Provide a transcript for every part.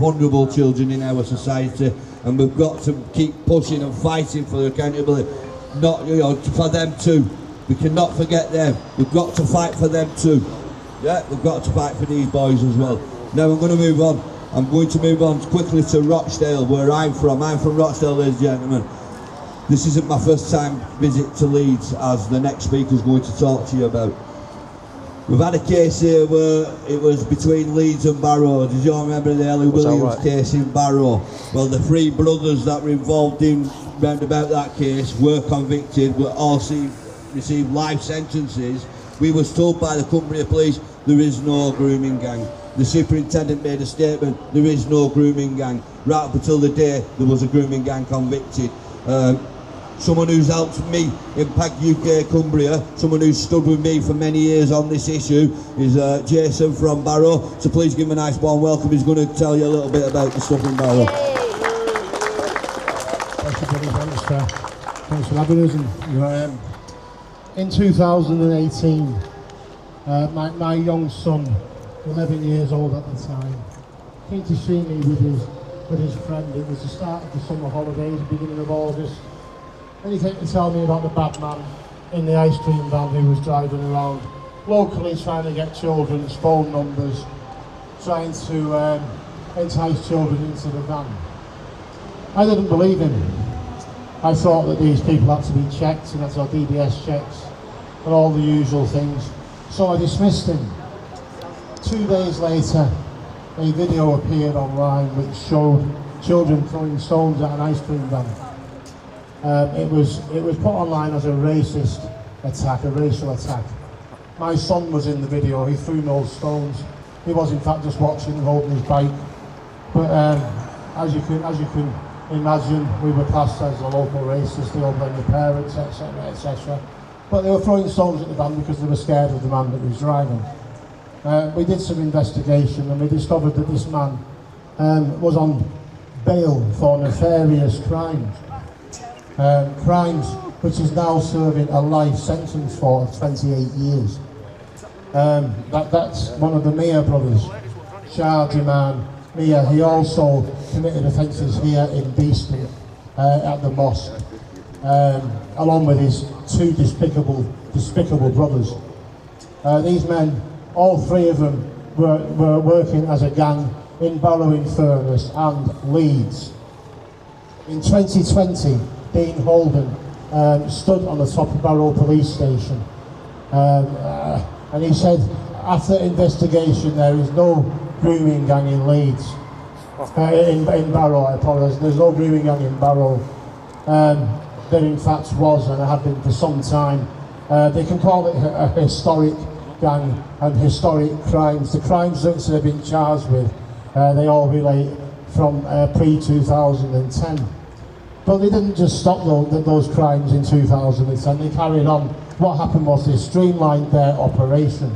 vulnerable children in our society, and we've got to keep pushing and fighting for accountability. Not, you know, for them too. We cannot forget them. We've got to fight for them too. Yeah, we've got to fight for these boys as well. Now I'm going to move on. I'm going to move on quickly to Rochdale, where I'm from. I'm from Rochdale, ladies and gentlemen. This isn't my first time visit to Leeds, as the next speaker is going to talk to you about. We've had a case here where it was between Leeds and Barrow. Did you all remember the Ellie Williams case in Barrow? Well, the three brothers that were involved in round about that case were convicted, were all received life sentences. We was told by the Cumbria Police there is no grooming gang. The superintendent made a statement, there is no grooming gang. Right up until the day there was a grooming gang convicted. Someone who's helped me impact UK Cumbria, someone who's stood with me for many years on this issue, is Jason from Barrow. So please give him a nice warm welcome. He's going to tell you a little bit about the stuff in Barrow. Thanks for having us. In 2018, my young son, 11 years old at the time, came to see me with his friend. It was the start of the summer holidays, beginning of August. And he came to tell me about the bad man in the ice cream van who was driving around locally trying to get children's phone numbers, trying to entice children into the van. I didn't believe him. I thought that these people had to be checked and had to have DBS checks and all the usual things. So I dismissed him. 2 days later, a video appeared online which showed children throwing stones at an ice cream van. It was put online as a racist attack, a racial attack. My son was in the video. He threw no stones. He was in fact just watching and holding his bike. But as you can imagine, we were classed as a local racist. They all blamed the parents, etc., etc. But they were throwing stones at the van because they were scared of the man that was driving. We did some investigation and we discovered that this man was on bail for nefarious crimes. Crimes which is now serving a life sentence for 28 years. That's one of the Mia brothers, Shah Jaman Mia. He also committed offences here in Beeston at the mosque, along with his two despicable brothers. These men, all three of them, were working as a gang in Barrow in Furness and Leeds. In 2020, Dean Holden stood on the top of Barrow police station and he said, after investigation, there is no grooming gang in Leeds. In Barrow, I apologise, there's no grooming gang in Barrow. There in fact was, and had been for some time. They can call it a historic gang and historic crimes. The crimes that they've been charged with, they all relate from pre-2010. But they didn't just stop those crimes in 2010, they carried on. What happened was they streamlined their operation.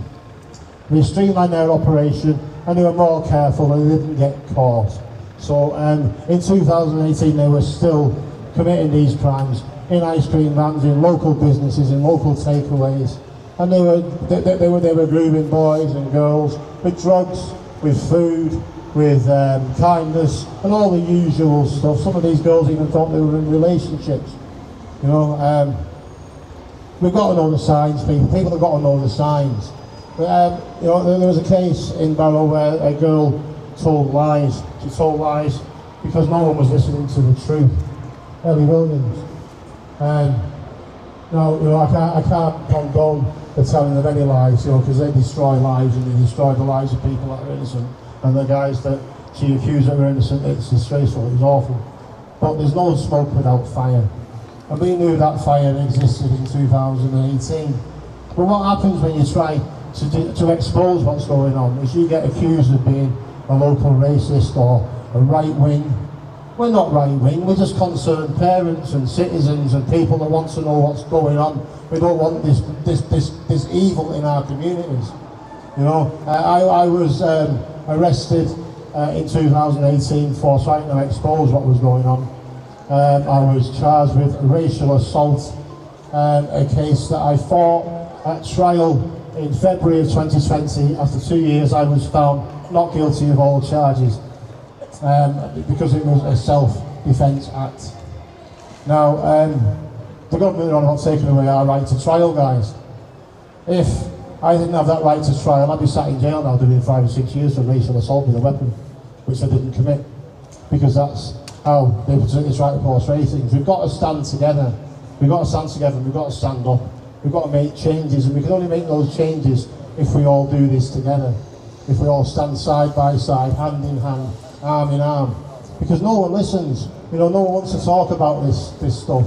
They streamlined their operation and they were more careful and they didn't get caught. So in 2018 they were still committing these crimes in ice cream vans, in local businesses, in local takeaways. And they were grooming boys and girls with drugs, with food, with kindness and all the usual stuff. Some of these girls even thought they were in relationships. You know, we've got to know the signs, people have got to know the signs. But, you know, there was a case in Barrow where a girl told lies. She told lies because no one was listening to the truth. Ellie Williams. No, you know, I can't condone the telling of any lies, you know, because they destroy lives and they destroy the lives of people that are innocent. And the guys that she accused that were innocent, it's disgraceful, it was awful. But there's no smoke without fire. And we knew that fire existed in 2018. But what happens when you try to expose what's going on is you get accused of being a local racist or a right-wing. We're not right-wing, we're just concerned parents and citizens and people that want to know what's going on. We don't want this evil in our communities. You know, I was arrested in 2018 for trying to expose what was going on. I was charged with racial assault, a case that I fought at trial in February of 2020. After 2 years I was found not guilty of all charges. because it was a self-defence act. Now, the government are not taking away our right to trial, guys. If I didn't have that right to trial, I'd be sat in jail now doing 5 or 6 years for racial assault with a weapon, which I didn't commit, because that's how they took this right to portray things. We've got to stand together. We've got to stand together. We've got to stand up. We've got to make changes, and we can only make those changes if we all do this together. If we all stand side by side, hand in hand, arm in arm, because no one listens. You know, no one wants to talk about this stuff.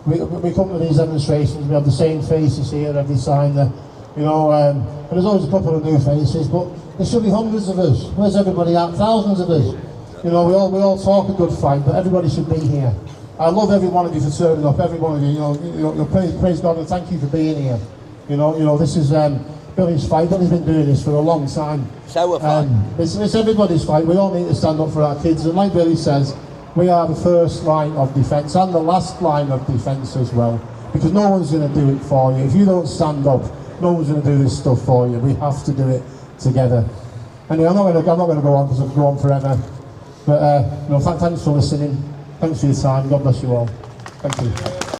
We come to these demonstrations, we have the same faces here, every sign there, you know, and there's always a couple of new faces, but there should be hundreds of us. Where's everybody at? Thousands of us. You know, we all talk a good fight, but everybody should be here. I love every one of you for turning up, every one of you, praise God and thank you for being here. You know, this is Billy's fight. Billy's been doing this for a long time. So it's everybody's fight. We all need to stand up for our kids, and like Billy says, we are the first line of defence and the last line of defence as well, because no one's going to do it for you. If you don't stand up, no one's going to do this stuff for you. We have to do it together. Anyway, I'm not going to go on because I could go on forever. But thanks for listening. Thanks for your time. God bless you all. Thank you.